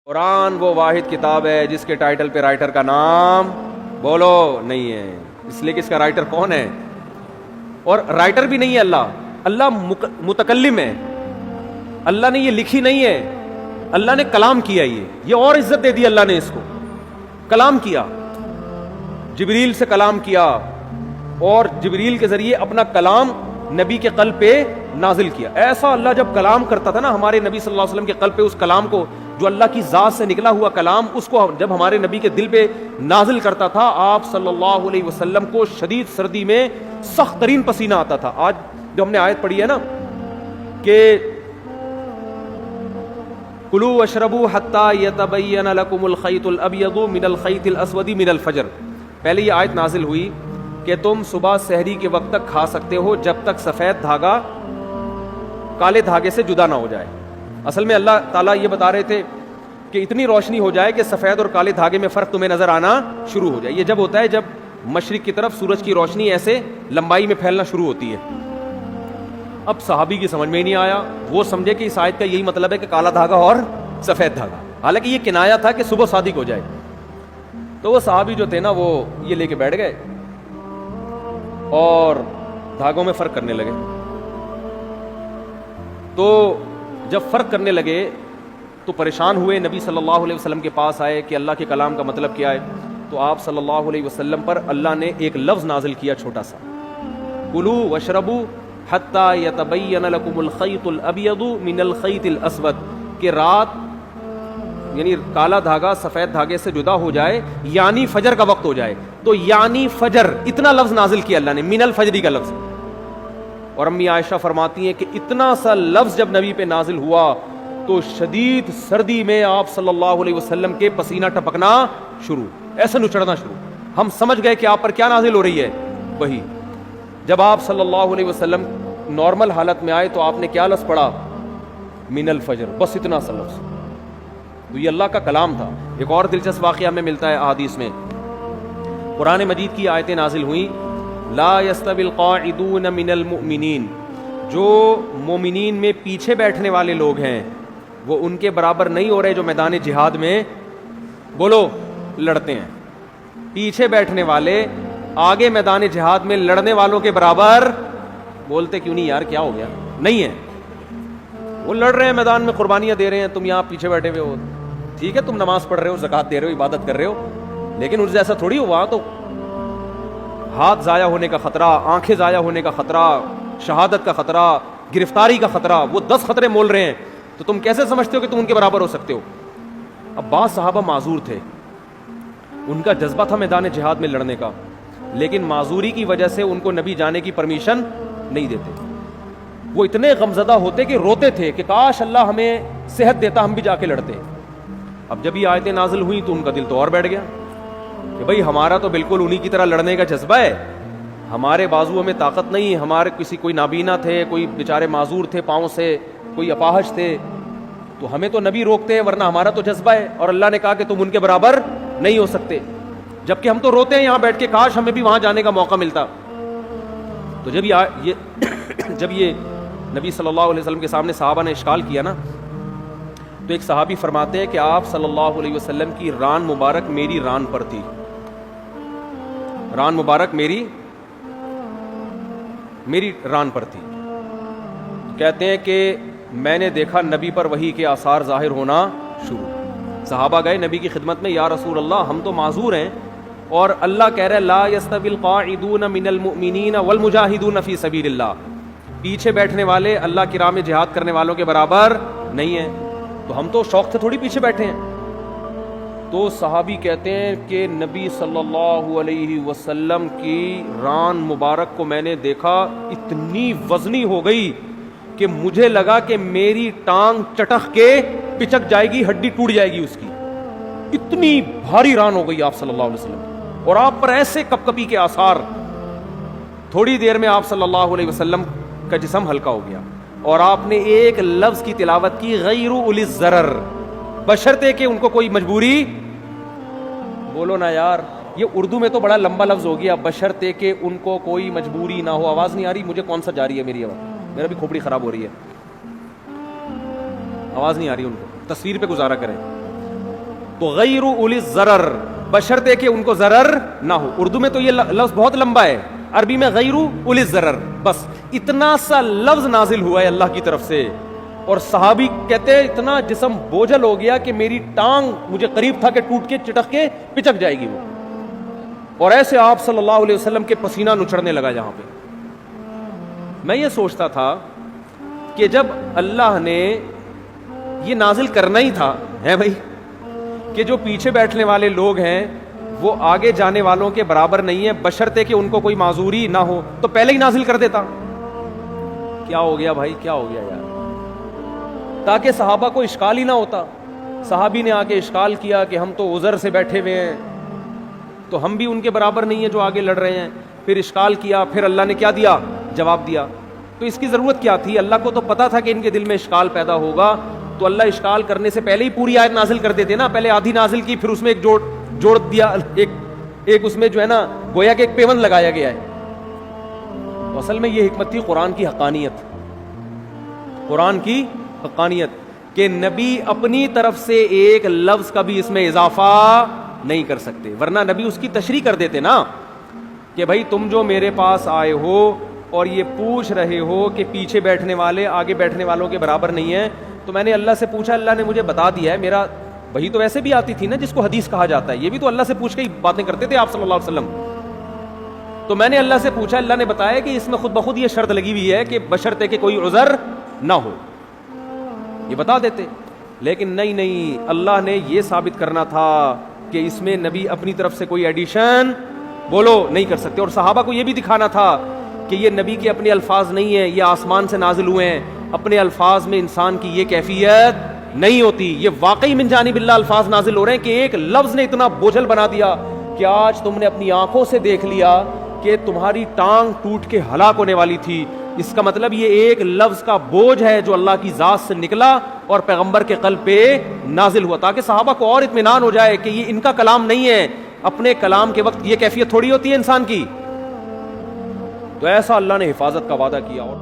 قرآن وہ واحد کتاب ہے جس کے ٹائٹل پہ رائٹر کا نام بولو نہیں ہے، اس لیے کہ اس کا رائٹر کون ہے، اور رائٹر بھی نہیں ہے اللہ متکلم ہے، اللہ نے یہ لکھی نہیں ہے، اللہ نے کلام کیا، یہ اور عزت دے دی اللہ نے اس کو، کلام کیا، جبریل سے کلام کیا اور جبریل کے ذریعے اپنا کلام نبی کے قلب پہ نازل کیا۔ ایسا اللہ جب کلام کرتا تھا نا ہمارے نبی صلی اللہ علیہ وسلم کے قلب پہ، اس کلام کو جو اللہ کی ذات سے نکلا ہوا کلام، اس کو جب ہمارے نبی کے دل پہ نازل کرتا تھا، آپ صلی اللہ علیہ وسلم کو شدید سردی میں سخت ترین پسینہ آتا تھا۔ آج جو ہم نے آیت پڑھی ہے نا کہ کلوا واشربوا حتی یتبین لکم الخیط الابیض من الخیط الاسود من الفجر، پہلے یہ آیت نازل ہوئی کہ تم صبح سحری کے وقت تک کھا سکتے ہو جب تک سفید دھاگا کالے دھاگے سے جدا نہ ہو جائے۔ اصل میں اللہ تعالیٰ یہ بتا رہے تھے کہ اتنی روشنی ہو جائے کہ سفید اور کالے دھاگے میں فرق تمہیں نظر آنا شروع ہو جائے۔ یہ جب ہوتا ہے جب مشرق کی طرف سورج کی روشنی ایسے لمبائی میں پھیلنا شروع ہوتی ہے۔ اب صحابی کی سمجھ میں ہی نہیں آیا، وہ سمجھے کہ اس آیت کا یہی مطلب ہے کہ کالا دھاگا اور سفید دھاگا، حالانکہ یہ کنایا تھا کہ صبح صادق ہو جائے۔ تو وہ صحابی جو تھے نا وہ یہ لے کے بیٹھ گئے اور دھاگوں میں فرق کرنے لگے۔ تو جب فرق کرنے لگے تو پریشان ہوئے، نبی صلی اللہ علیہ وسلم کے پاس آئے کہ اللہ کے کلام کا مطلب کیا ہے۔ تو آپ صلی اللہ علیہ وسلم پر اللہ نے ایک لفظ نازل کیا چھوٹا سا، کلوا واشربوا حتی یتبین لکم الخیط الابیض من الخیط الاسود، کہ رات یعنی کالا دھاگا سفید دھاگے سے جدا ہو جائے، یعنی فجر کا وقت ہو جائے۔ تو یعنی فجر، اتنا لفظ نازل کیا اللہ نے، من الفجری کا لفظ۔ اور امی عائشہ فرماتی ہیں کہ اتنا سا لفظ جب نبی پہ نازل ہوا تو شدید سردی میں آپ صلی اللہ علیہ وسلم کے پسینہ ٹپکنا شروع، ایسے نچڑنا شروع۔ ہم سمجھ گئے کہ آپ پر کیا نازل ہو رہی ہے، وہی۔ جب آپ صلی اللہ علیہ وسلم نارمل حالت میں آئے تو آپ نے کیا لفظ پڑھا، من الفجر، بس اتنا سا لفظ۔ تو یہ اللہ کا کلام تھا۔ ایک اور دلچسپ واقعہ ہمیں ملتا ہے احادیث میں، قرآن مجید کی آیتیں نازل ہوئیں، لا یستوی القاعدون من المؤمنین، جو مومنین میں پیچھے بیٹھنے والے لوگ ہیں وہ ان کے برابر نہیں ہو رہے جو میدان جہاد میں بولو لڑتے ہیں۔ پیچھے بیٹھنے والے آگے میدان جہاد میں لڑنے والوں کے برابر، بولتے کیوں نہیں یار، کیا ہو گیا، نہیں ہے۔ وہ لڑ رہے ہیں میدان میں، قربانیاں دے رہے ہیں، تم یہاں پیچھے بیٹھے ہوئے ہو۔ ٹھیک ہے تم نماز پڑھ رہے ہو، زکوٰۃ دے رہے ہو، عبادت کر رہے ہو، لیکن ان جیسا تھوڑی ہو، وہاں تو ہاتھ ضائع ہونے کا خطرہ، آنکھیں ضائع ہونے کا خطرہ، شہادت کا خطرہ، گرفتاری کا خطرہ، وہ 10 خطرے مول رہے ہیں، تو تم کیسے سمجھتے ہو کہ تم ان کے برابر ہو سکتے ہو؟ اب بعض صحابہ معذور تھے، ان کا جذبہ تھا میدان جہاد میں لڑنے کا، لیکن معذوری کی وجہ سے ان کو نبی جانے کی پرمیشن نہیں دیتے۔ وہ اتنے غمزدہ ہوتے کہ روتے تھے کہ کاش اللہ ہمیں صحت دیتا، ہم بھی جا کے لڑتے۔ اب جب یہ آیتیں نازل ہوئیں تو ان کا دل تو اور بیٹھ گیا کہ بھئی ہمارا تو بالکل انہی کی طرح لڑنے کا جذبہ ہے، ہمارے بازو میں طاقت نہیں، ہمارے کوئی نابینا تھے، کوئی بیچارے معذور تھے پاؤں سے، کوئی اپاہج تھے، تو ہمیں تو نبی روکتے ہیں، ورنہ ہمارا تو جذبہ ہے، اور اللہ نے کہا کہ تم ان کے برابر نہیں ہو سکتے، جبکہ ہم تو روتے ہیں یہاں بیٹھ کے کاش ہمیں بھی وہاں جانے کا موقع ملتا۔ تو جب یہ نبی صلی اللہ علیہ وسلم کے سامنے صحابہ نے اشکال کیا نا، تو ایک صحابی فرماتے ہیں کہ آپ صلی اللہ علیہ وسلم کی ران مبارک میری ران پر تھی، ران مبارک میری ران پر تھی۔ کہتے ہیں کہ میں نے دیکھا نبی پر وحی کے آثار ظاہر ہونا شروع۔ صحابہ گئے نبی کی خدمت میں، یا رسول اللہ ہم تو معذور ہیں، اور اللہ کہہ رہے لا یستوی القاعدون من المؤمنین والمجاہدون فی سبیل اللہ، پیچھے بیٹھنے والے اللہ کی راہ میں جہاد کرنے والوں کے برابر نہیں ہیں، تو ہم تو شوق سے تھوڑی پیچھے بیٹھے ہیں۔ تو صحابی کہتے ہیں کہ نبی صلی اللہ علیہ وسلم کی ران مبارک کو میں نے دیکھا، اتنی وزنی ہو گئی کہ مجھے لگا کہ میری ٹانگ چٹخ کے پچک جائے گی، ہڈی ٹوٹ جائے گی اس کی، اتنی بھاری ران ہو گئی آپ صلی اللہ علیہ وسلم، اور آپ پر ایسے کپ کپی کے آثار۔ تھوڑی دیر میں آپ صلی اللہ علیہ وسلم کا جسم ہلکا ہو گیا، اور آپ نے ایک لفظ کی تلاوت کی، غیر اولی الضرر، بشرطے کہ ان کو کوئی مجبوری، بولو نا یار، یہ اردو میں تو بڑا لمبا لفظ ہو گیا، بشرطے کہ ان کو کوئی مجبوری نہ ہو۔ آواز نہیں آ رہی مجھے، کون سا جاری ہے میری آواز؟ میرا بھی کھوپڑی خراب ہو رہی ہے، آواز نہیں آ رہی ان کو، تصویر پہ گزارا کریں۔ تو غیر اولی الضرر، بشرطے کہ ان کو ضرر نہ ہو. اردو میں تو یہ لفظ بہت لمبا ہے، عربی میں غیر اولی الضرر، بس اتنا سا لفظ نازل ہوا ہے اللہ کی طرف سے. اور صحابی کہتے ہیں اتنا جسم بوجھل ہو گیا کہ میری ٹانگ مجھے قریب تھا کہ ٹوٹ کے چٹک کے پچک جائے گی وہ. اور ایسے آپ صلی اللہ علیہ وسلم کے پسینہ نچڑنے لگا جہاں پہ. میں یہ سوچتا تھا کہ جب اللہ نے یہ نازل کرنا ہی تھا ہے بھائی کہ جو پیچھے بیٹھنے والے لوگ ہیں وہ آگے جانے والوں کے برابر نہیں ہے بشرطے کہ ان کو کوئی معذوری نہ ہو، تو پہلے ہی نازل کر دیتا. کیا ہو گیا بھائی، کیا ہو گیا یار، تاکہ صحابہ کو اشکال ہی نہ ہوتا. صحابی نے آ کے اشکال کیا کہ ہم تو عذر سے بیٹھے ہوئے ہیں، تو ہم بھی ان کے برابر نہیں ہیں جو آگے لڑ رہے ہیں. پھر اشکال کیا، پھر اللہ نے کیا دیا، جواب دیا. تو اس کی ضرورت کیا تھی؟ اللہ کو تو پتا تھا کہ ان کے دل میں اشکال پیدا ہوگا، تو اللہ اشکال کرنے سے پہلے ہی پوری آیت نازل کر دیتے نا. پہلے آدھی نازل کی، پھر اس میں ایک جوڑ دیا، ایک اس میں جو ہے نا گویا کہ ایک پیوند لگایا گیا ہے. تو اصل میں یہ حکمت تھی قرآن کی حقانیت، قرآن کی حقانیت کہ نبی اپنی طرف سے ایک لفظ کا بھی اس میں اضافہ نہیں کر سکتے، ورنہ نبی اس کی تشریح کر دیتے نا کہ بھائی تم جو میرے پاس آئے ہو اور یہ پوچھ رہے ہو کہ پیچھے بیٹھنے والے آگے بیٹھنے والوں کے برابر نہیں ہیں، تو میں نے اللہ سے پوچھا، اللہ نے مجھے بتا دیا ہے. میرا وہی تو ویسے بھی آتی تھی نا جس کو حدیث کہا جاتا ہے، یہ بھی تو اللہ سے پوچھ کے ہی باتیں کرتے تھے آپ صلی اللہ علیہ وسلم. تو میں نے اللہ سے پوچھا، اللہ نے بتایا کہ اس میں خود بخود یہ شرط لگی ہوئی ہے کہ بشرطے کہ کوئی عذر نہ ہو، یہ بتا دیتے. لیکن نہیں، اللہ نے یہ ثابت کرنا تھا کہ اس میں نبی اپنی طرف سے کوئی ایڈیشن بولو نہیں کر سکتے. اور صحابہ کو یہ بھی دکھانا تھا کہ یہ نبی کے اپنے الفاظ نہیں ہیں، یہ آسمان سے نازل ہوئے ہیں. اپنے الفاظ میں انسان کی یہ کیفیت نہیں ہوتی، یہ واقعی من جانب اللہ الفاظ نازل ہو رہے ہیں کہ ایک لفظ نے اتنا بوجھل بنا دیا کہ آج تم نے اپنی آنکھوں سے دیکھ لیا کہ تمہاری ٹانگ ٹوٹ کے ہلاک ہونے والی تھی. اس کا مطلب یہ ایک لفظ کا بوجھ ہے جو اللہ کی ذات سے نکلا اور پیغمبر کے قلب پہ نازل ہوا، تاکہ صحابہ کو اور اطمینان ہو جائے کہ یہ ان کا کلام نہیں ہے. اپنے کلام کے وقت یہ کیفیت تھوڑی ہوتی ہے انسان کی. تو ایسا اللہ نے حفاظت کا وعدہ کیا. اور